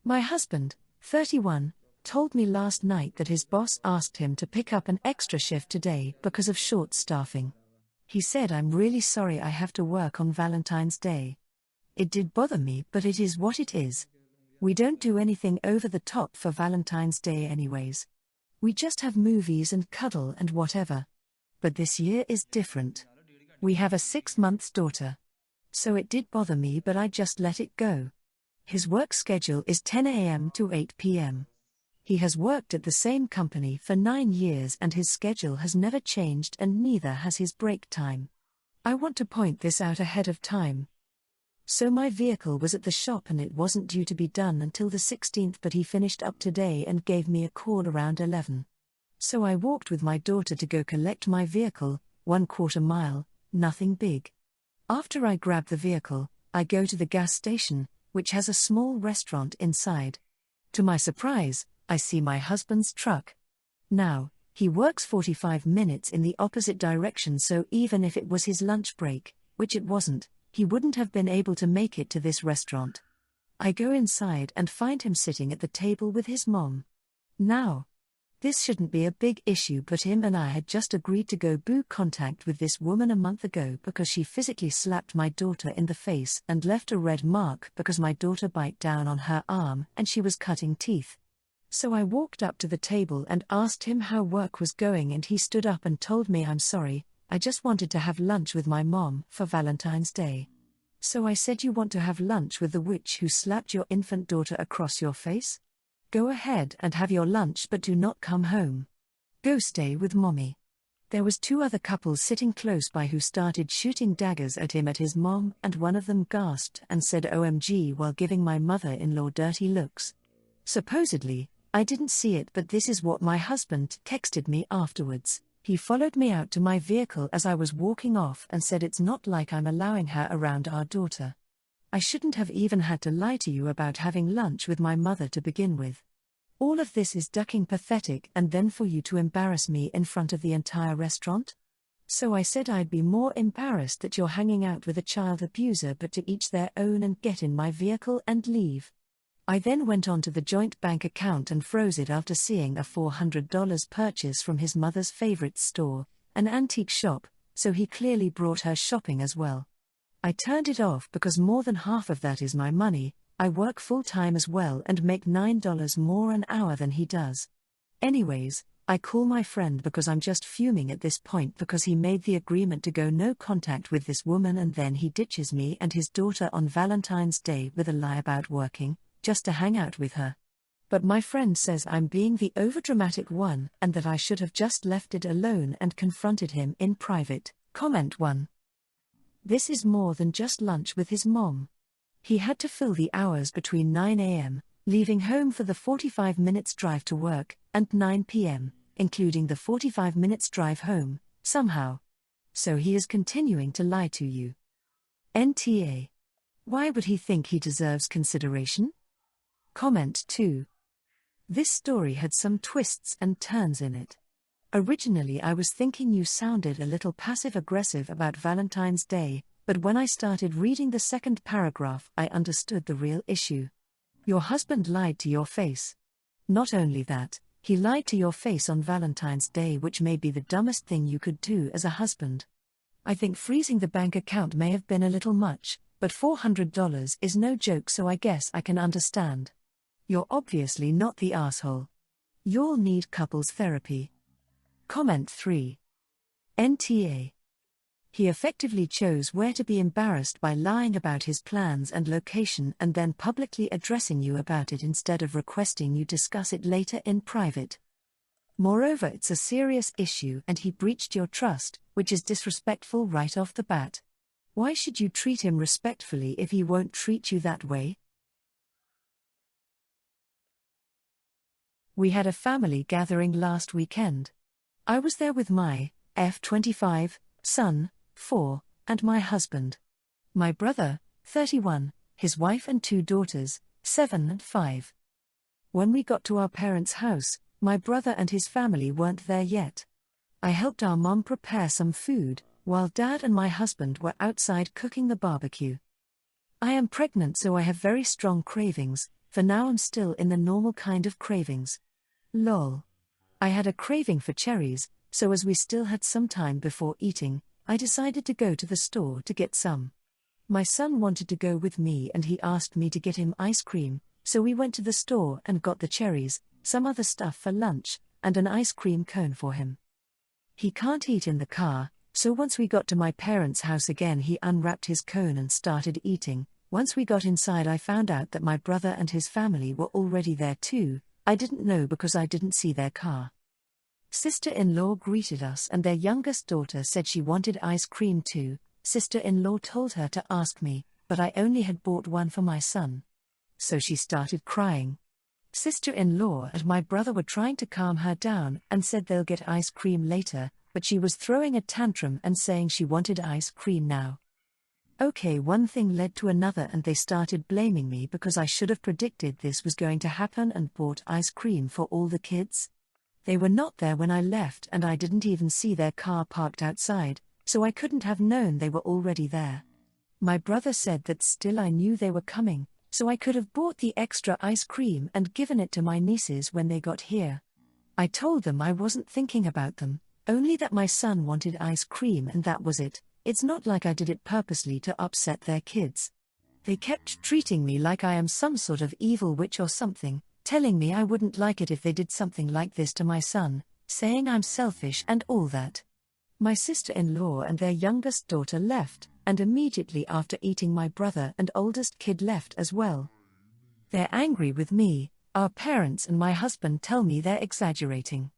My husband, 31, told me last night that his boss asked him to pick up an extra shift today because of short staffing. He said, "I'm really sorry I have to work on Valentine's Day." It did bother me, but it is what it is. We don't do anything over the top for Valentine's Day anyways. We just have movies and cuddle and whatever. But this year is different. We have a 6-month daughter. So it did bother me, but I just let it go. His work schedule is 10 a.m. to 8 p.m. He has worked at the same company for 9 years and his schedule has never changed, and neither has his break time. I want to point this out ahead of time. So my vehicle was at the shop and it wasn't due to be done until the 16th, but he finished up today and gave me a call around 11. So I walked with my daughter to go collect my vehicle, 1/4 mile, nothing big. After I grab the vehicle, I go to the gas station, which has a small restaurant inside. To my surprise, I see my husband's truck. Now, he works 45 minutes in the opposite direction, so even if it was his lunch break, which it wasn't, he wouldn't have been able to make it to this restaurant. I go inside and find him sitting at the table with his mom. Now, this shouldn't be a big issue, but him and I had just agreed to go boo contact with this woman a month ago because she physically slapped my daughter in the face and left a red mark because my daughter bit down on her arm and she was cutting teeth. So I walked up to the table and asked him how work was going, and he stood up and told me, "I'm sorry, I just wanted to have lunch with my mom for Valentine's Day." So I said, "You want to have lunch with the witch who slapped your infant daughter across your face? Go ahead and have your lunch, but do not come home. Go stay with mommy." There was 2 other couples sitting close by who started shooting daggers at him at his mom, and one of them gasped and said "OMG" while giving my mother-in-law dirty looks. Supposedly, I didn't see it, but this is what my husband texted me afterwards. He followed me out to my vehicle as I was walking off and said, "It's not like I'm allowing her around our daughter. I shouldn't have even had to lie to you about having lunch with my mother to begin with. All of this is ducking pathetic, and then for you to embarrass me in front of the entire restaurant?" So I said I'd be more embarrassed that you're hanging out with a child abuser, but to each their own, and get in my vehicle and leave. I then went on to the joint bank account and froze it after seeing a $400 purchase from his mother's favorite store, an antique shop, so he clearly brought her shopping as well. I turned it off because more than half of that is my money. I work full-time as well and make $9 more an hour than he does. Anyways, I call my friend because I'm just fuming at this point because he made the agreement to go no contact with this woman and then he ditches me and his daughter on Valentine's Day with a lie about working, just to hang out with her. But my friend says I'm being the overdramatic one and that I should have just left it alone and confronted him in private. Comment 1. This is more than just lunch with his mom. He had to fill the hours between 9 a.m., leaving home for the 45 minutes drive to work, and 9 p.m., including the 45 minutes drive home, somehow. So he is continuing to lie to you. NTA. Why would he think he deserves consideration? Comment 2. This story had some twists and turns in it. Originally I was thinking you sounded a little passive-aggressive about Valentine's Day, but when I started reading the second paragraph I understood the real issue. Your husband lied to your face. Not only that, he lied to your face on Valentine's Day, which may be the dumbest thing you could do as a husband. I think freezing the bank account may have been a little much, but $400 is no joke, so I guess I can understand. You're obviously not the asshole. You'll need couples therapy. Comment 3. NTA. He effectively chose where to be embarrassed by lying about his plans and location and then publicly addressing you about it instead of requesting you discuss it later in private. Moreover, it's a serious issue and he breached your trust, which is disrespectful right off the bat. Why should you treat him respectfully if he won't treat you that way? We had a family gathering last weekend. I was there with my F25 son, 4, and my husband. My brother, 31, his wife and 2 daughters, 7 and 5. When we got to our parents' house, my brother and his family weren't there yet. I helped our mom prepare some food, while Dad and my husband were outside cooking the barbecue. I am pregnant, so I have very strong cravings, For now I'm still in the normal kind of cravings. Lol. I had a craving for cherries, so as we still had some time before eating, I decided to go to the store to get some. My son wanted to go with me and he asked me to get him ice cream, so we went to the store and got the cherries, some other stuff for lunch, and an ice cream cone for him. He can't eat in the car, so once we got to my parents' house again he unwrapped his cone and started eating. Once we got inside I found out that my brother and his family were already there too. I didn't know because I didn't see their car. Sister-in-law greeted us and their youngest daughter said she wanted ice cream too. Sister-in-law told her to ask me, but I only had bought one for my son. So she started crying. Sister-in-law and my brother were trying to calm her down and said they'll get ice cream later, but she was throwing a tantrum and saying she wanted ice cream now. Okay, one thing led to another and they started blaming me because I should have predicted this was going to happen and bought ice cream for all the kids. They were not there when I left and I didn't even see their car parked outside, so I couldn't have known they were already there. My brother said that still I knew they were coming, so I could have bought the extra ice cream and given it to my nieces when they got here. I told them I wasn't thinking about them, only that my son wanted ice cream and that was it. It's not like I did it purposely to upset their kids. They kept treating me like I am some sort of evil witch or something, telling me I wouldn't like it if they did something like this to my son, saying I'm selfish and all that. My sister-in-law and their youngest daughter left, and immediately after eating my brother and oldest kid left as well. They're angry with me, our parents and my husband tell me they're exaggerating.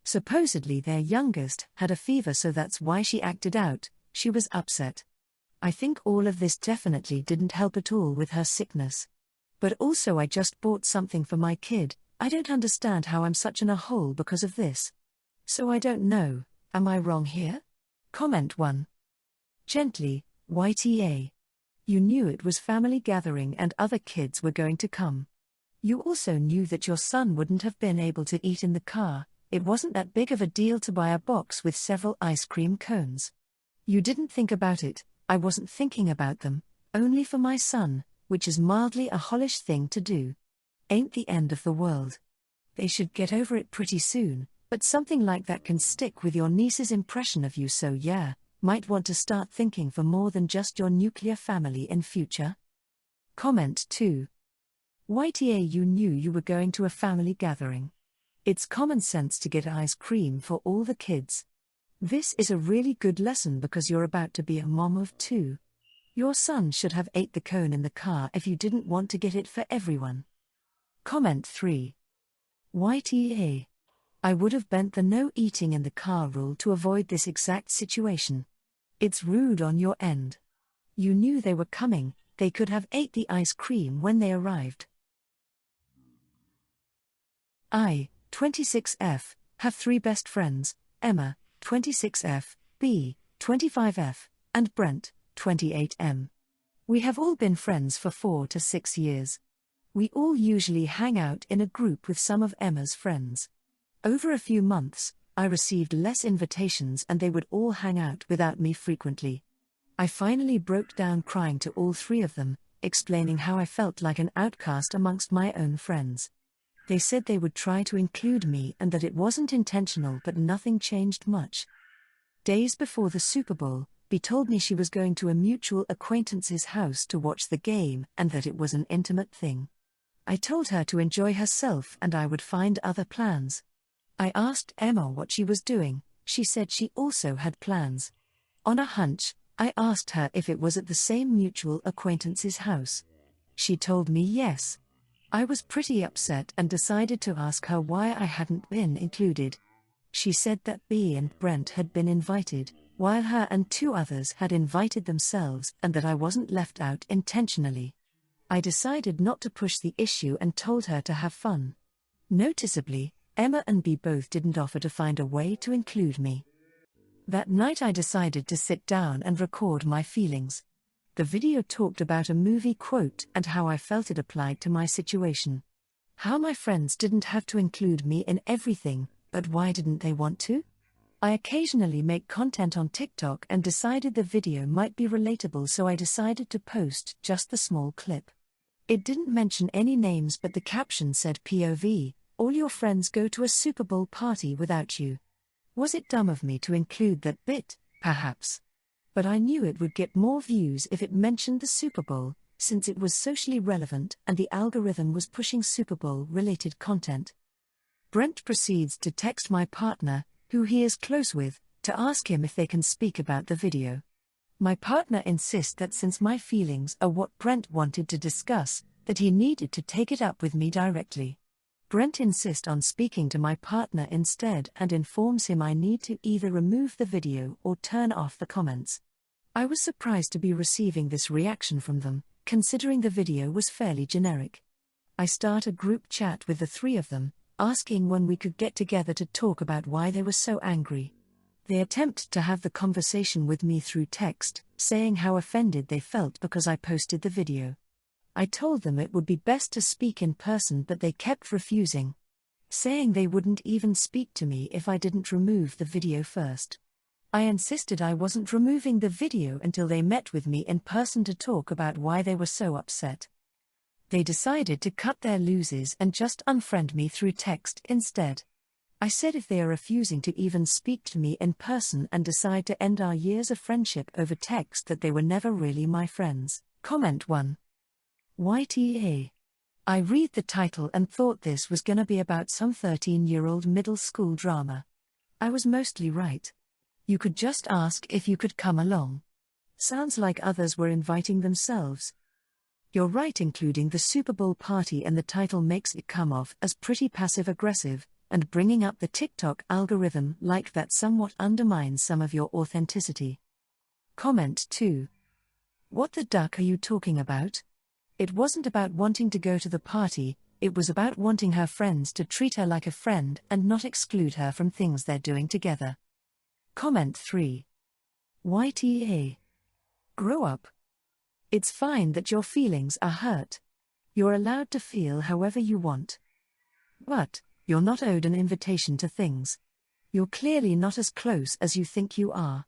Supposedly their youngest had a fever so that's why she acted out, she was upset. I think all of this definitely didn't help at all with her sickness. But also I just bought something for my kid, I don't understand how I'm such in a hole because of this. So I don't know, am I wrong here? Comment 1. Gently, YTA. You knew it was family gathering and other kids were going to come. You also knew that your son wouldn't have been able to eat in the car, it wasn't that big of a deal to buy a box with several ice cream cones. You didn't think about it, I wasn't thinking about them, only for my son, which is mildly a holish thing to do. Ain't the end of the world. They should get over it pretty soon, but something like that can stick with your niece's impression of you so yeah, might want to start thinking for more than just your nuclear family in future. Comment 2. YTA you knew you were going to a family gathering. It's common sense to get ice cream for all the kids. This is a really good lesson because you're about to be a mom of 2. Your son should have ate the cone in the car if you didn't want to get it for everyone. Comment 3. YTA. I would have bent the no eating in the car rule to avoid this exact situation. It's rude on your end. You knew they were coming, they could have ate the ice cream when they arrived. I, 26F, have 3 best friends, Emma, 26F, B, 25F, and Brent, 28M. We have all been friends for 4 to 6 years. We all usually hang out in a group with some of Emma's friends. Over a few months, I received less invitations and they would all hang out without me frequently. I finally broke down crying to all 3 of them, explaining how I felt like an outcast amongst my own friends. They said they would try to include me and that it wasn't intentional but nothing changed much. Days before the Super Bowl, B told me she was going to a mutual acquaintance's house to watch the game and that it was an intimate thing. I told her to enjoy herself and I would find other plans. I asked Emma what she was doing, she said she also had plans. On a hunch, I asked her if it was at the same mutual acquaintance's house. She told me yes. I was pretty upset and decided to ask her why I hadn't been included. She said that B and Brent had been invited, while her and 2 others had invited themselves and that I wasn't left out intentionally. I decided not to push the issue and told her to have fun. Noticeably, Emma and B both didn't offer to find a way to include me. That night I decided to sit down and record my feelings. The video talked about a movie quote and how I felt it applied to my situation. How my friends didn't have to include me in everything, but why didn't they want to? I occasionally make content on TikTok and decided the video might be relatable, so I decided to post just the small clip. It didn't mention any names, but the caption said POV, all your friends go to a Super Bowl party without you. Was it dumb of me to include that bit? Perhaps. But I knew it would get more views if it mentioned the Super Bowl, since it was socially relevant and the algorithm was pushing Super Bowl-related content. Brent proceeds to text my partner, who he is close with, to ask him if they can speak about the video. My partner insists that since my feelings are what Brent wanted to discuss, that he needed to take it up with me directly. Brent insists on speaking to my partner instead and informs him I need to either remove the video or turn off the comments. I was surprised to be receiving this reaction from them, considering the video was fairly generic. I start a group chat with the three of them, asking when we could get together to talk about why they were so angry. They attempt to have the conversation with me through text, saying how offended they felt because I posted the video. I told them it would be best to speak in person, but they kept refusing, saying they wouldn't even speak to me if I didn't remove the video first. I insisted I wasn't removing the video until they met with me in person to talk about why they were so upset. They decided to cut their losses and just unfriend me through text instead. I said if they are refusing to even speak to me in person and decide to end our years of friendship over text, that they were never really my friends. Comment 1. YTA. I read the title and thought this was gonna be about some 13-year-old middle school drama. I was mostly right. You could just ask if you could come along. Sounds like others were inviting themselves. You're right, including the Super Bowl party and the title makes it come off as pretty passive-aggressive, and bringing up the TikTok algorithm like that somewhat undermines some of your authenticity. Comment 2. What the duck are you talking about? It wasn't about wanting to go to the party, it was about wanting her friends to treat her like a friend and not exclude her from things they're doing together. Comment 3. YTA. Grow up. It's fine that your feelings are hurt. You're allowed to feel however you want. But you're not owed an invitation to things. You're clearly not as close as you think you are.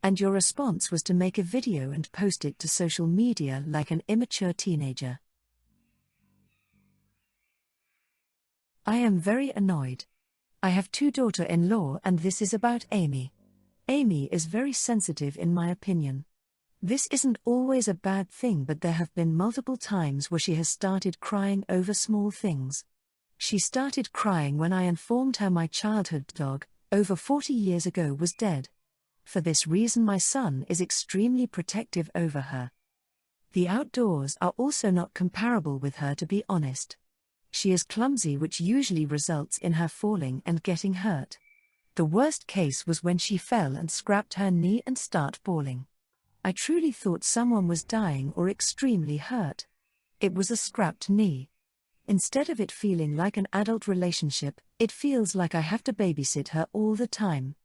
And your response was to make a video and post it to social media like an immature teenager. I am very annoyed. I have 2 daughters-in-law and this is about Amy. Amy is very sensitive in my opinion. This isn't always a bad thing, but there have been multiple times where she has started crying over small things. She started crying when I informed her my childhood dog, over 40 years ago, was dead. For this reason my son is extremely protective over her. The outdoors are also not comparable with her, to be honest. She is clumsy, which usually results in her falling and getting hurt. The worst case was when she fell and scraped her knee and started bawling. I truly thought someone was dying or extremely hurt. It was a scrapped knee. Instead of it feeling like an adult relationship, it feels like I have to babysit her all the time.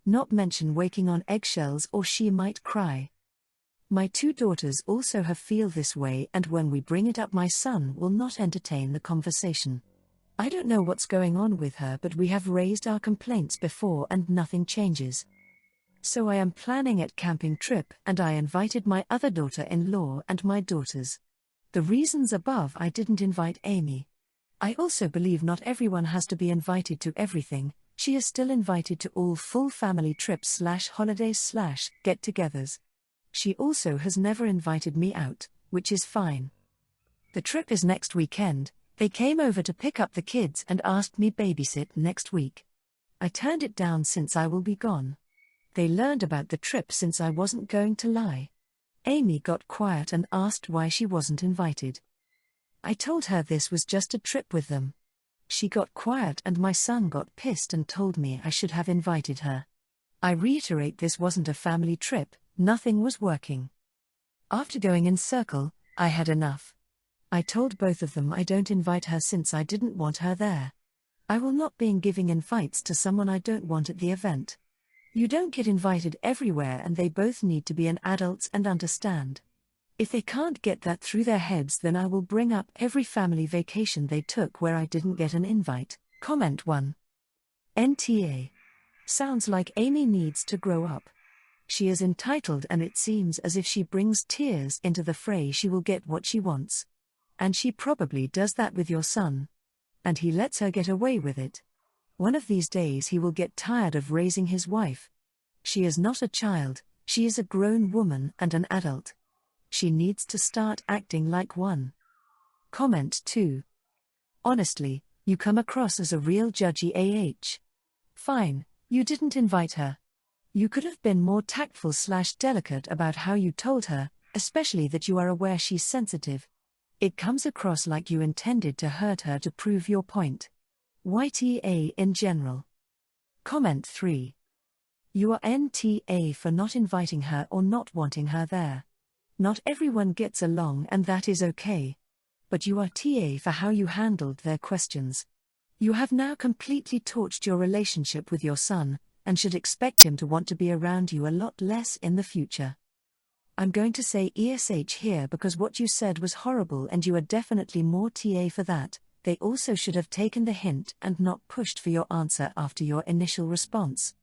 Not mention waking on eggshells or she might cry. My 2 daughters also feel this way, and when we bring it up my son will not entertain the conversation. I don't know what's going on with her, but we have raised our complaints before and nothing changes. So I am planning a camping trip and I invited my other daughter-in-law and my daughters. The reasons above I didn't invite Amy. I also believe not everyone has to be invited to everything. She is still invited to all full family trips / holidays / get-togethers. She also has never invited me out, which is fine. The trip is next weekend. They came over to pick up the kids and asked me babysit next week. I turned it down since I will be gone. They learned about the trip since I wasn't going to lie. Amy got quiet and asked why she wasn't invited. I told her this was just a trip with them. She got quiet and my son got pissed and told me I should have invited her. I reiterate, this wasn't a family trip, nothing was working. After going in circle, I had enough. I told both of them I don't invite her since I didn't want her there. I will not be giving invites to someone I don't want at the event. You don't get invited everywhere, and they both need to be adults and understand. If they can't get that through their heads, then I will bring up every family vacation they took where I didn't get an invite. Comment 1. NTA. Sounds like Amy needs to grow up. She is entitled, and it seems as if she brings tears into the fray she will get what she wants. And she probably does that with your son. And he lets her get away with it. One of these days he will get tired of raising his wife. She is not a child, she is a grown woman and an adult. She needs to start acting like one. Comment 2. Honestly, you come across as a real judgy AH. Fine, you didn't invite her. You could have been more tactful/delicate about how you told her, especially that you are aware she's sensitive. It comes across like you intended to hurt her to prove your point. YTA in general. Comment 3. You are NTA for not inviting her or not wanting her there. Not everyone gets along and that is okay. But you are TA for how you handled their questions. You have now completely torched your relationship with your son, and should expect him to want to be around you a lot less in the future. I'm going to say ESH here because what you said was horrible and you are definitely more TA for that. They also should have taken the hint and not pushed for your answer after your initial response.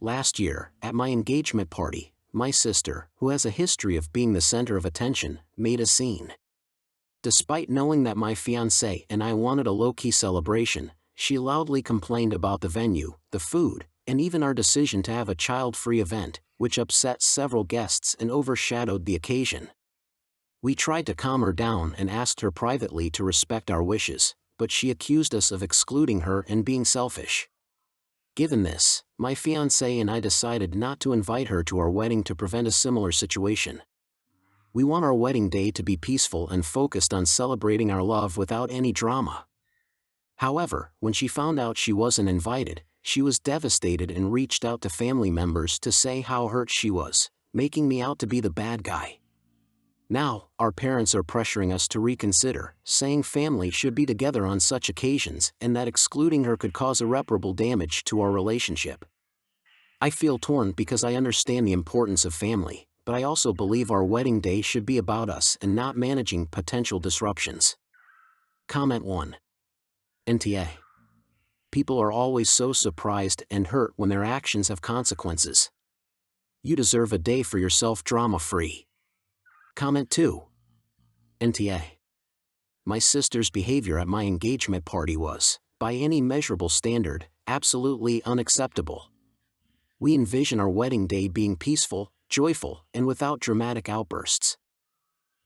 Last year, at my engagement party, my sister, who has a history of being the center of attention, made a scene. Despite knowing that my fiancé and I wanted a low-key celebration, she loudly complained about the venue, the food, and even our decision to have a child-free event, which upset several guests and overshadowed the occasion. We tried to calm her down and asked her privately to respect our wishes, but she accused us of excluding her and being selfish. Given this, my fiancé and I decided not to invite her to our wedding to prevent a similar situation. We want our wedding day to be peaceful and focused on celebrating our love without any drama. However, when she found out she wasn't invited, she was devastated and reached out to family members to say how hurt she was, making me out to be the bad guy. Now, our parents are pressuring us to reconsider, saying family should be together on such occasions and that excluding her could cause irreparable damage to our relationship. I feel torn because I understand the importance of family, but I also believe our wedding day should be about us and not managing potential disruptions. Comment 1. NTA. People are always so surprised and hurt when their actions have consequences. You deserve a day for yourself drama-free. Comment 2. NTA. My sister's behavior at my engagement party was, by any measurable standard, absolutely unacceptable. We envision our wedding day being peaceful, joyful, and without dramatic outbursts.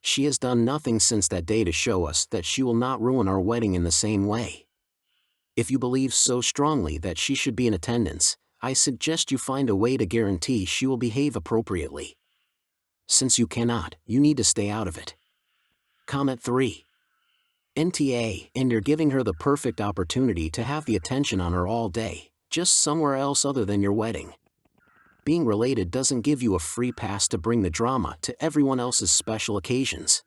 She has done nothing since that day to show us that she will not ruin our wedding in the same way. If you believe so strongly that she should be in attendance, I suggest you find a way to guarantee she will behave appropriately. Since you cannot, you need to stay out of it. Comment 3. NTA, and you're giving her the perfect opportunity to have the attention on her all day, just somewhere else other than your wedding. Being related doesn't give you a free pass to bring the drama to everyone else's special occasions.